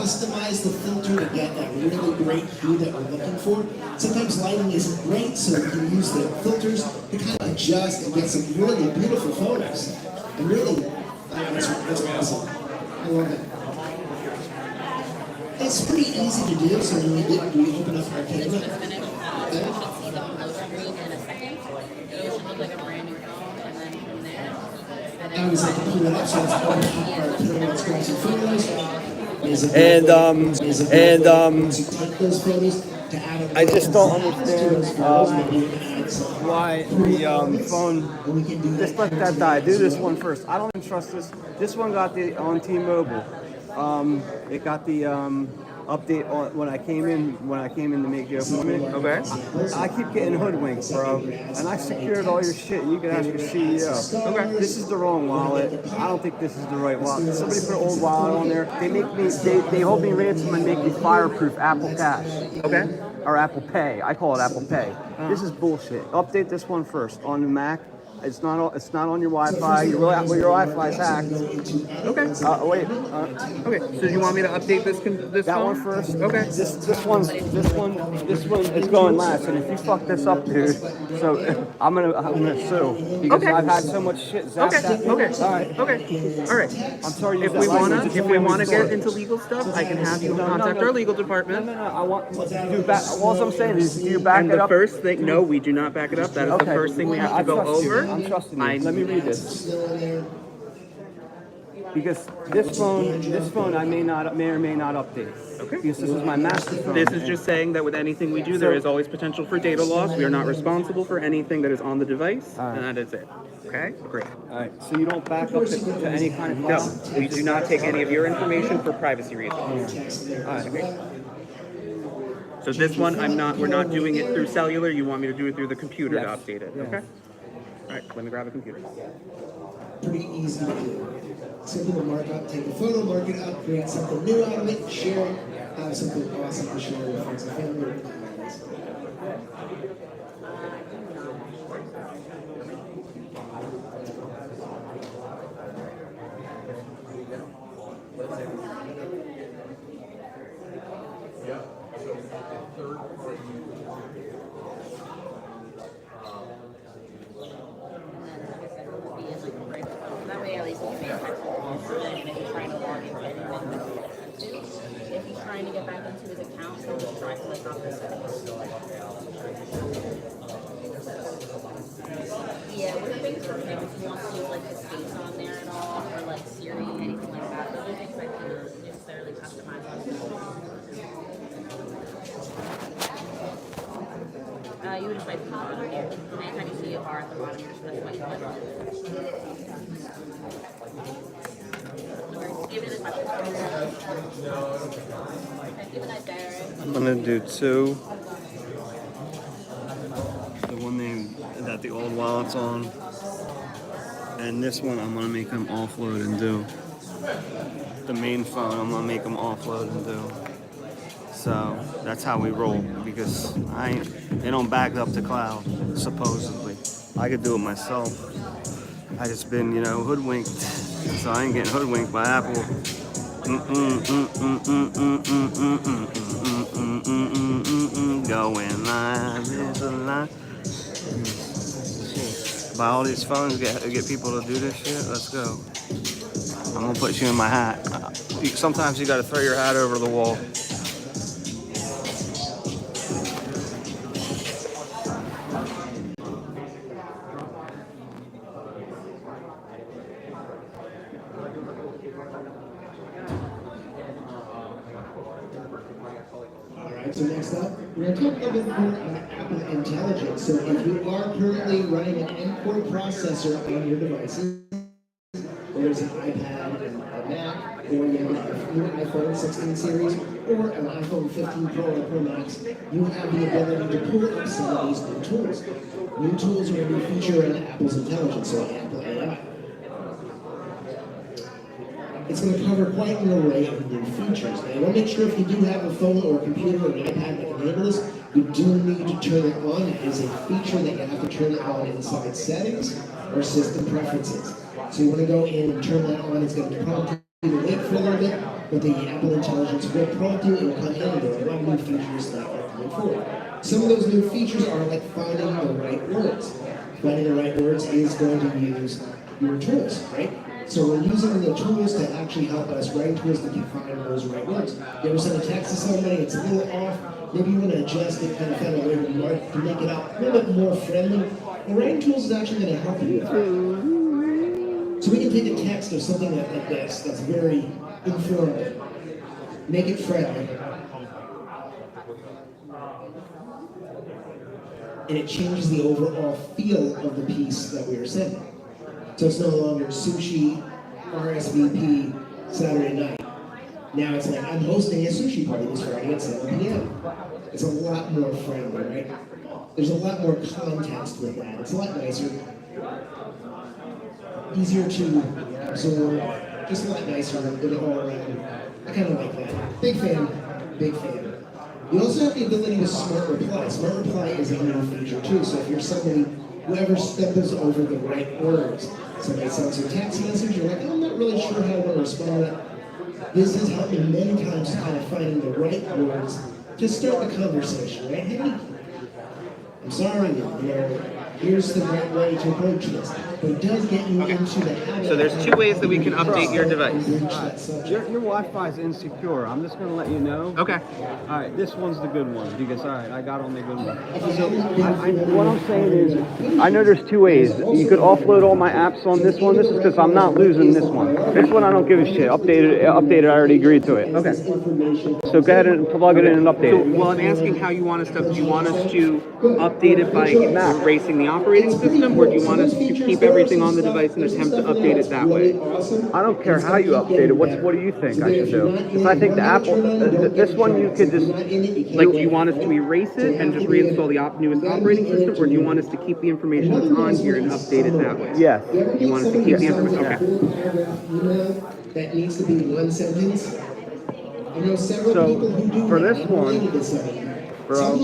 customize the filter to get that really great hue that we're looking for. Sometimes lighting isn't great, so we can use the filters to kind of adjust and get some really beautiful photos. And really, that's awesome. I love it. It's pretty easy to do, so when we open up our camera. I was like, pull it up, so let's open up our camera, let's grab some photos. I just don't understand why the phone just let that die. Do this one first. I don't even trust this. This one got the on T-Mobile. It got the update on when I came in to make the appointment. Okay. I keep getting hoodwinked, bro, and I secured all your shit. You can ask your CEO. Okay. This is the wrong wallet. I don't think this is the right wallet. Somebody put an old wallet on there. They hold me ransom and make me fireproof Apple Cash. Okay. Or Apple Pay. I call it Apple Pay. This is bullshit. Update this one first on the Mac. It's not on your Wi-Fi. Your Wi-Fi is hacked. Okay. Wait. Okay. So you want me to update this That phone? one first. Okay. This one is going last. And if you fuck this up, dude, so I'm gonna sue because Okay. I've had so much shit zapped Okay. at me. Okay. All right. Okay. All right. I'm sorry. If we wanna get into legal stuff, I can have you contact our legal department. No. I want you do back. All I'm saying is you back And it the up. first thing, no, we do not back it up. That is the first thing we have to go over. I'm trusting you. Let me read this. Because this phone I may or may not update. Okay. Because this is my master phone. This is just saying that with anything we do, there is always potential for data loss. We are not responsible for anything that is on the device, and that is it. Okay? Great. All right. So you don't back up to any kind of No, file? we do not take any of your information for privacy reasons. All right. Okay. So this one, we're not doing it through cellular. You want me to do it through the computer to update it. Okay? All right, let me grab a computer. Pretty easy to do. Simple to mark up, take a photo, mark it up, create something new out of it, share it, have something awesome to share with friends and family. That way, at least you can make it. And if he's trying to log into anything, if he's trying to get back into his account, he'll just try to like office settings. Yeah, what are things for him if he wants to use like his face on there at all, or like Siri, anything like that? Those are things I can necessarily customize on him. You would just swipe to the bottom here. Anytime you see a bar at the bottom, you're just going to swipe left. Give it as much as give it a bear. I'm gonna do two. The one that the old wallet's on, and this one I'm gonna make them offload and do. The main phone I'm gonna make them offload and do. So that's how we roll, because they don't back up to cloud, supposedly. I could do it myself. I just been, hoodwinked. So I ain't getting hoodwinked by Apple. Going live is a lie. Buy all these phones, get people to do this shit. Let's go. I'm gonna put you in my hat. Sometimes you gotta throw your hat over the wall. So next up, we're going to talk a little bit more about Apple Intelligence. So if you are currently running an M-Core processor on your devices, whether it's an iPad, a Mac, or you have an iPhone 16 series, or an iPhone 15 Pro or Pro Max, you have the ability to pull up some of these new tools. New tools are going to be featured in Apple's Intelligence, so Apple AI. It's going to cover quite an array of new features. Now, I want to make sure if you do have a phone or a computer or an iPad that can handle this, you do need to turn it on. It is a feature that you have to turn it on inside settings or system preferences. So you want to go in and turn that on. It's going to prompt you to wait for a little bit. but the Apple Intelligence will prompt you and come in, and there are a lot of new features that are coming forward. Some of those new features are like finding the right words. Finding the right words is going to use your tools, right? So we're using the tools to actually help us, writing tools that can find those right words. You ever send a text to somebody, it's a little off, maybe you want to adjust it, kind of find a way to make it out a little bit more friendly. The writing tools is actually going to help you with that. So we can take a text or something like this that's very informative, make it friendly, and it changes the overall feel of the piece that we are sending. So it's no longer sushi, RSVP, Saturday night. Now it's like, I'm hosting a sushi party this Friday at 7 p.m. It's a lot more friendly, right? There's a lot more context with that. It's a lot nicer. Easier to absorb, just a lot nicer than all around. I kind of like that. Big fan, big fan. You also have the ability to smart reply. Smart reply is a new feature too. So if you're somebody who ever stumbles over the right words, somebody sends you a text message, you're like, I'm not really sure how I want to respond to that. This has helped me many times kind of finding the right words to start the conversation, right? Hey, I'm sorry, here's the right way to approach this. But it does get you into the habit. So there's two ways that we can update your device. Your Wi-Fi is insecure. I'm just going to let you know. Okay. All right, this one's the good one because, all right, I got on the good one. So what I'm saying is, I know there's two ways. You could offload all my apps on this one. This is because I'm not losing this one. This one I don't give a shit. Updated, I already agreed to it. Okay. So go ahead and plug it in and update So, it. well, I'm asking how you want us to. Do you want us to update it by erasing the operating system, or do you want us to keep everything on the device and attempt to update it that way? I don't care how you update it. What do you think I should do? Because I think the Apple, this one you could just Like, do you want us to erase it and just reinstall the newest operating system, or do you want us to keep the information that's on here and update it that way? yes. You want us to keep the information? Okay. Email that needs to be one sentence. I know several people who do for that. this one, bro,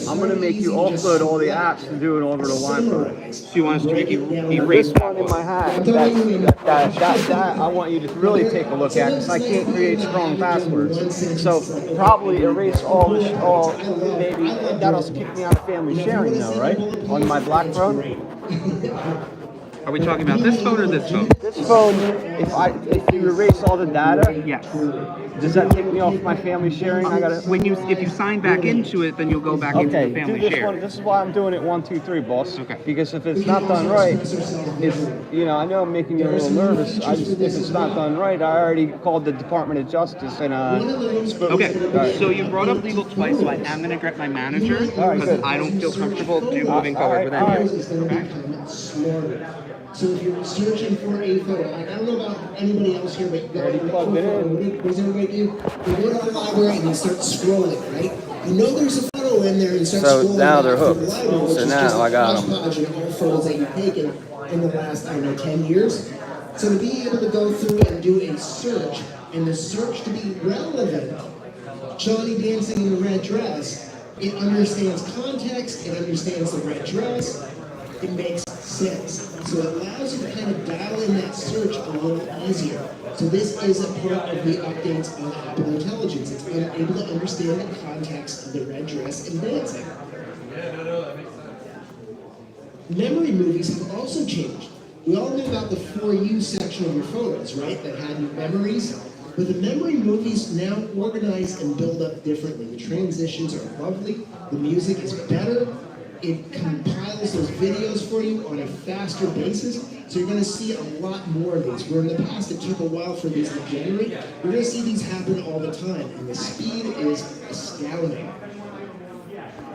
I'm gonna make you offload all the apps and do it over the Wi-Fi. So you want us to make you This erase one in my hat, that I want you to really take a look at because I can't create strong passwords. So probably erase all maybe that'll kick me out of family sharing though, right? On my black phone. Are we talking about this phone or this phone? This phone, if you erase all the data, Yes. does that take me off my family sharing? I gotta. If you sign back into it, then you'll go back into Okay, the family do this share. one. This is why I'm doing it 1, 2, 3, boss. Okay. Because if it's not done right, it's I know I'm making you a little nervous. If it's not done right, I already called the Department of Justice and Okay, so you brought up legal twice, so I am going to get my manager because I don't feel comfortable moving forward with any of it. Okay? So if you're searching for a photo, I don't know about anybody else here, but you got to plugged it in. What does everybody do? You go to the library and you start scrolling, right? You know there's a photo in there and you start scrolling. So now they're through hooked. the library, So now I got them. Hodgepodge of all photos that you've taken in the last, 10 years. So to be able to go through and do a search, and the search to be relevant, Johnny dancing in the red dress, it understands context, it understands the red dress, it makes sense. So it allows you to kind of dial in that search a little easier. So this is a part of the updates on Apple Intelligence. It's able to understand the context of the red dress and dancing. Memory movies have also changed. We all knew about the For You section of your photos, right? That had your memories. But the memory movies now organize and build up differently. The transitions are lovely. The music is better. It compiles those videos for you on a faster basis, so you're going to see a lot more of these. Where in the past it took a while for these to generate, you're going to see these happen all the time, and the speed is astounding.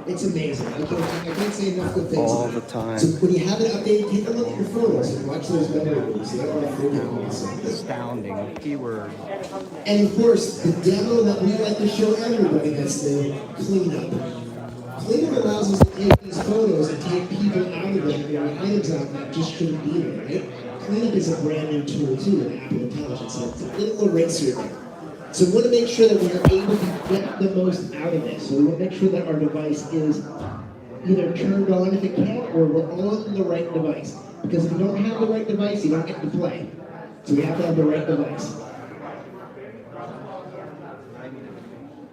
It's amazing. I can't say enough good things. All the time. So when you have it updated, take a look at your photos and watch those memory movies. They are freaking awesome. Astounding. Keyword. And of course, the demo that we like to show everybody that's new, Cleanup. Cleanup allows us to take these photos and take people out of them or items out that just shouldn't be there, right? Cleanup is a brand new tool too in Apple Intelligence, so it's a little eraser there. So we want to make sure that we are able to get the most out of this. So we want to make sure that our device is either turned on if it can, or we're on the right device. Because if you don't have the right device, you don't get to play. So we have to have the right device.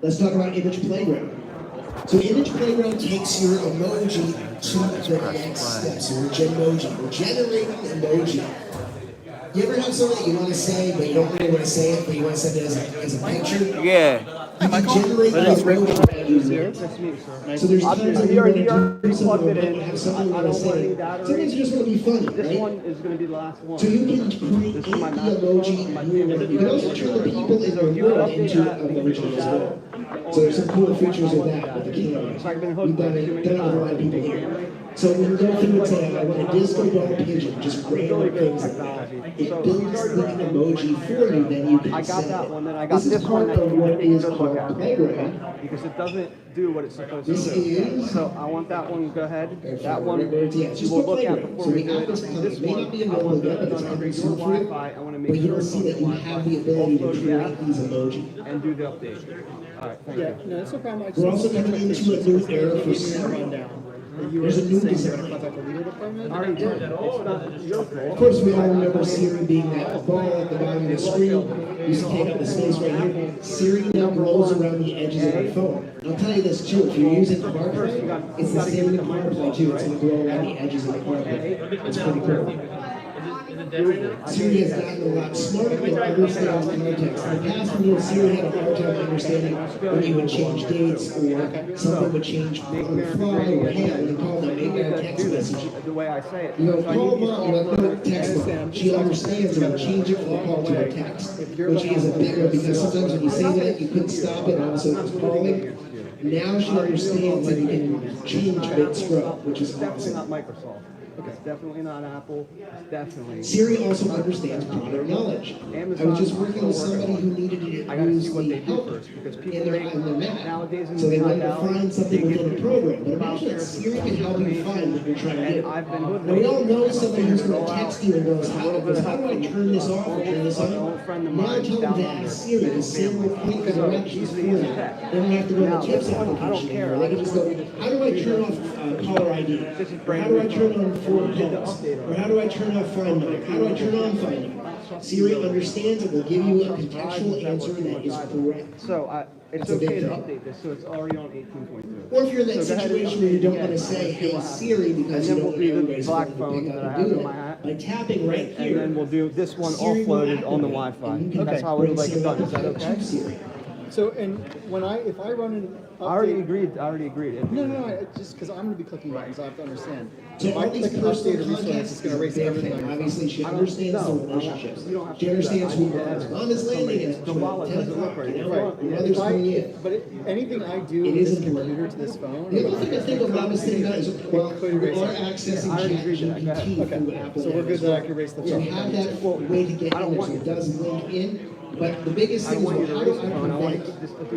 Let's talk about Image Playground. So Image Playground takes your emoji to the next step. So we're we're generating emoji. You ever have something that you want to say, but you don't really want to say it, but you want to send it as a picture? Yeah. You can generate those emoji using it. So there's times that you want to do something or have something you want to say. Sometimes you just want to be funny, This right? one is going to be the last one. So you can create the emoji you want. You can also turn the people in your world into emojis as well. So there's some cool features of that with the camera. We've done it with a lot of people here. So when you go through and say, I want a disco ball pigeon, just random things like that, it builds the emoji for you, then you can send it. This is part of what is called Playground. Because it doesn't do what it's supposed to This do. is... So I want that one, go ahead. That one, yeah, just we'll put look at Playground. before So we the do app it. is coming. This It may one, not be I available want yet, that but it's done coming under soon your for you. Wi-Fi. I want to But make you'll sure it's see on that the you Wi-Fi. have the ability to Upload the create app these emoji. and do the update. All right, thank you. No, it's no problem. I just We're also coming into a new era for give me a Siri. rundown. You There's a new saying you're design. gonna contact the legal department? I already did. It's not your Of fault. course, we all remember Siri being that ball at the bottom of the screen. Used to take up the space right here. Siri now rolls around the edges of your phone. And I'll tell you this too, if you're using CarPlay, it's the same with CarPlay too. It's going to go around the edges of the CarPlay. It's pretty cool. Siri has gotten a lot smarter and understands context. In the past, when Siri had a hard time understanding when you would change dates or something would change on the fly or hey, when you call them, make that a text message. The way I say it. You go, So I call need you mom, to you go, no, upload text mom. She understands and will change it from a call to a text, which is a big one because sometimes when you say that, you couldn't stop it and also it was calling. Now she understands that you can change mid-scroll, which is Definitely not awesome. Microsoft. It's definitely not Apple. It's definitely. Siri also understands product knowledge. I was just working with somebody who needed to I gotta use see what the they do help first because in people their make map. nowadays in So they the wanted to Valley, find something within a program. But imagine that Siri can help you find what you're trying to do. I've been hoodwinked. Now we all know somebody who's going to text you and goes, how do I turn this off or turn this on? Old friend of Now mine tell them down to under. ask Siri, the Siri will point the directions for you. They don't have to go to the tips application anymore. They can just go, how do I turn off caller ID? Or how do I turn on forward calls? Or how do I turn off Find My? How do I turn on Find My? Siri understands and will give you a contextual answer that is correct. So it's That's a big okay to thing. update this, so it's already on 18.2. Or if you're in that So go ahead and situation where you update don't it want to again. say, hey We'll have- Siri, because and you then don't we'll want do the everybody's black phone to phone pick that up I and have do in my that. hat. By tapping right And here, then we'll do this one Siri will offloaded on the activate, Wi-Fi. and you can That's how I bring would like it Siri done. up Is that to okay? Siri. So, and if I run an update. I already agreed. No, just because I'm gonna be clicking buttons, I have to understand. So If I all these click personal update or resource, contacts it's is gonna a erase big everything thing. on your Obviously, she I don't- understands the no, relationships. you don't have to She do that. understands I who need to mom's have mom is landing at the wallet 10 doesn't look o'clock. right. You know, Right. your Yeah. mother's coming in. But anything I do It with is this important. computer to this phone. The other thing I think about is thinking about is, well, we are accessing I already agreed to that. Go ChatGPT Okay, through Apple. so we're good that I can erase the So phone. we have that way to get in there, so it does link in. But the biggest thing is, well, how do I prevent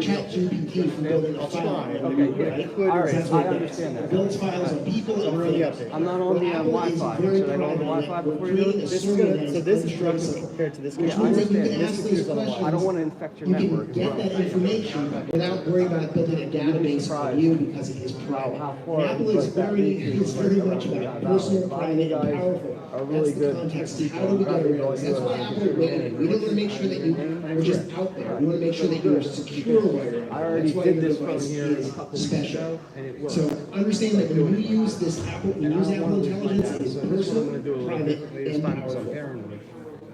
ChatGPT from building a file? Okay, Right? all right, That's I what it does. understand that. It builds files on people and things. I'm not on the Wi-Fi. Should I go on the Wi-Fi before you do it? This is gonna, so this is directly compared to this Which computer. means that you understand. can This ask those computer's on the questions. I don't want to infect your You network. can get that information without worrying about building a database for you because it is private. How far Apple is very much about personal, private, and powerful. are really That's the good context. How do we get around this? That's why Apple waited. We didn't want to make sure that you were just out there. We want to make sure that you're secure where you're at. I already That's why did your this phone device here is a couple weeks special. ago, and it worked. So understand that when we use this Apple, we use Apple Intelligence, it is So this one I'm going to do a personal, little private, differently this and time because I'm powerful. paranoid.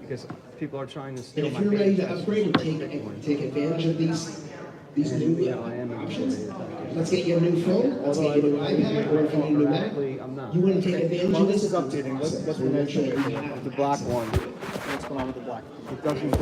Because people are trying to And steal if my you're ready to data. upgrade and take advantage of these new options, let's get you a new phone, let's get you a new iPad, or if you need a new Mac, I'm not. you want to take advantage While of this this. is updating, what's the Make next sure that one? you have The black one. What's going on with the black? It doesn't do